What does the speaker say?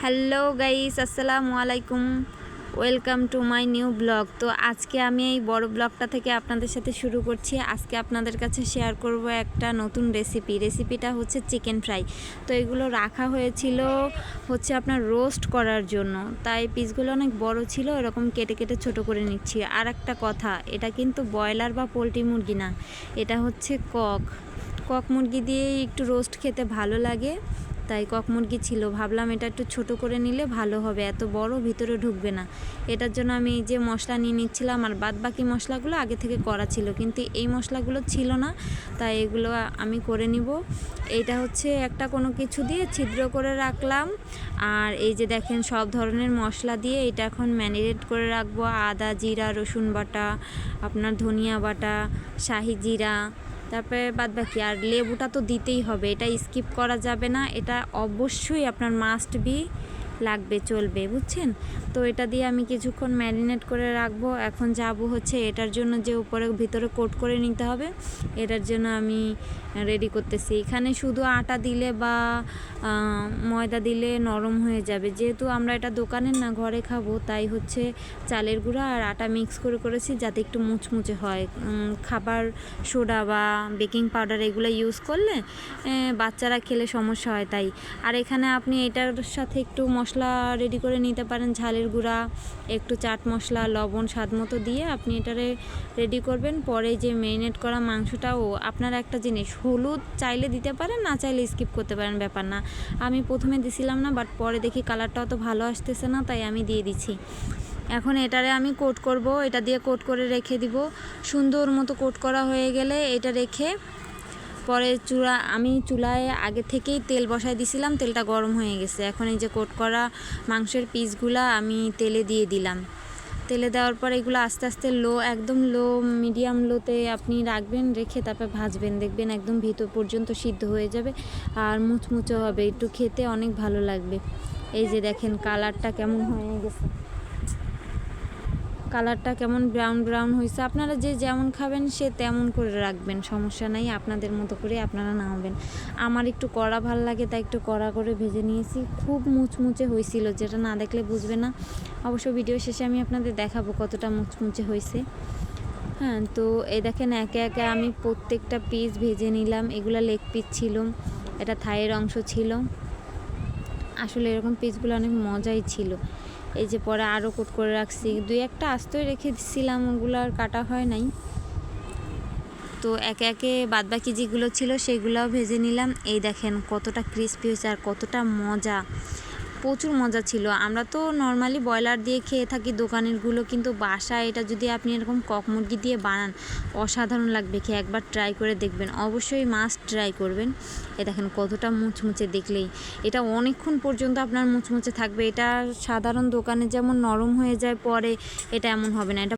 Hello guys, আসসালামু আলাইকুম। Welcome to my new blog. তো আজকে আমি এই বড় ব্লগটা থেকে আপনাদের সাথে শুরু করছি। আজকে আপনাদের কাছে শেয়ার করব একটা নতুন রেসিপিটা হচ্ছে চিকেন ফ্রাই। তো এগুলো রাখা হয়েছিল হচ্ছে আপনার রোস্ট করার জন্য, তাই পিসগুলো অনেক বড় ছিল, এরকম কেটে কেটে ছোট করে নিচ্ছি। আর একটা কথা, এটা কিন্তু ব্রয়লার বা পোলট্রি মুরগি না, এটা হচ্ছে কক মুরগি দিয়ে একটু রোস্ট খেতে ভালো লাগে, তাই কক মুরগি ছিল। ভাবলাম এটা একটু ছোট করে নিলে ভালো হবে, এত বড় ভিতরে ঢুকবে না। এটার জন্য আমি এই যে মশলা নিয়ে নিচ্ছিলাম, আর বাদ বাকি মশলাগুলো আগে থেকে করা ছিল, কিন্তু এই মশলাগুলো ছিল না, তাই এগুলো আমি করে নিব। এইটা হচ্ছে একটা কোনো কিছু দিয়ে ছিদ্র করে রাখলাম। আর এই যে দেখেন সব ধরনের মশলা দিয়ে এটা এখন ম্যারিনেট করে রাখবো। আদা, জিরা, রসুন বাটা, আপনার ধনিয়া বাটা, শাহি জিরা, তারপরে বাদ বাকি। আর লেবুটা তো দিতেই হবে, এটা স্কিপ করা যাবে না, এটা অবশ্যই আপনার মাস্ট বি লাগবে, চলবে, বুঝছেন। তো এটা দিয়ে আমি কিছুক্ষণ ম্যারিনেট করে রাখবো। এখন যাব হচ্ছে এটার জন্য, যে উপরে ভিতরে কোট করে নিতে হবে, এটার জন্য আমি রেডি করতেছি। এখানে শুধু আটা দিলে বা ময়দা দিলে নরম হয়ে যাবে, যেহেতু আমরা এটা দোকানের না, ঘরে খাবো, তাই হচ্ছে চালের গুঁড়া আর আটা মিক্স করে করেছি, যাতে একটু মুচমুচে হয়। খাবার সোডা বা বেকিং পাউডার এগুলো ইউজ করলে বাচ্চারা খেলে সমস্যা হয়, তাই। আর এখানে আপনি এটার সাথে একটু মশলা রেডি করে নিতে পারেন, ঝালের গুঁড়া, একটু চাট মশলা, লবণ স্বাদ মতো দিয়ে আপনি এটারে রেডি করবেন। পরে যে ম্যারিনেট করা মাংসটাও, আপনারা একটা জিনিস, হলুদ চাইলে দিতে পারেন, না চাইলে স্কিপ করতে পারেন, ব্যাপার না। আমি প্রথমে দিছিলাম না, বাট পরে দেখি কালারটা অত ভালো আসতেছে না, তাই আমি দিয়ে দিচ্ছি। এখন এটারে আমি কোট করব, এটা দিয়ে কোট করে রেখে দিব। সুন্দর মতো কোট করা হয়ে গেলে এটা রেখে পরে আমি চুলায় আগে থেকেই তেল বসাই দিছিলাম, তেলটা গরম হয়ে গেছে। এখন এই যে কোট করা মাংসের পিসগুলা আমি তেলে দিয়ে দিলাম। তেলে দেওয়ার পর এগুলো আস্তে আস্তে একদম মিডিয়াম লোতে আপনি রাখবেন, রেখে তারপর ভাজবেন। দেখবেন একদম ভিতর পর্যন্ত সিদ্ধ হয়ে যাবে আর মুচমুচে হবে, একটু খেতে অনেক ভালো লাগবে। এই যে দেখেন কালারটা কেমন হয়ে গেছে, কালারটা কেমন ব্রাউন হয়েছে। আপনারা যে যেমন খাবেন সে তেমন করে রাখবেন, সমস্যা নাই, আপনাদের মতো করে আপনারা নামাবেন। আমার একটু কড়া ভাল লাগে, তাই একটু কড়া করে ভেজে নিয়েছি। খুব মুচমুচে হয়েছিল, যেটা না দেখলে বুঝবে না। অবশ্য ভিডিও শেষে আমি আপনাদের দেখাবো কতটা মুচমুচে হয়েছে। হ্যাঁ, তো এই দেখেন একে একে আমি প্রত্যেকটা পিস ভেজে নিলাম। এগুলো লেগ পিস ছিল, এটা থাইয়ের অংশ ছিল। আসলে এরকম পিসগুলো অনেক মজাই ছিল। এই যে পরে আরও কোট করে রাখছি, দুই একটা আস্তই রেখে দিচ্ছিলাম, ওগুলো আর কাটা হয় নাই। তো একে একে বাদবাকি যেগুলো ছিল সেগুলোও ভেজে নিলাম। এই দেখেন কতটা ক্রিস্পি হয়েছে আর কতটা মজা, প্রচুর মজা ছিল। আমরা তো নর্মালি ব্রয়লার দিয়ে খেয়ে থাকি দোকানেরগুলো, কিন্তু বাসায় এটা যদি আপনি এরকম কক মুরগি দিয়ে বানান, অসাধারণ লাগবে খেয়ে। একবার ট্রাই করে দেখবেন, অবশ্যই মাস্ট ট্রাই করবেন। এ দেখেন কতটা মুচমুচে, দেখলেই এটা অনেকক্ষণ পর্যন্ত আপনার মুচমুচে থাকবে। এটা সাধারণ দোকানে যেমন নরম হয়ে যায় পরে, এটা এমন হবে না, এটা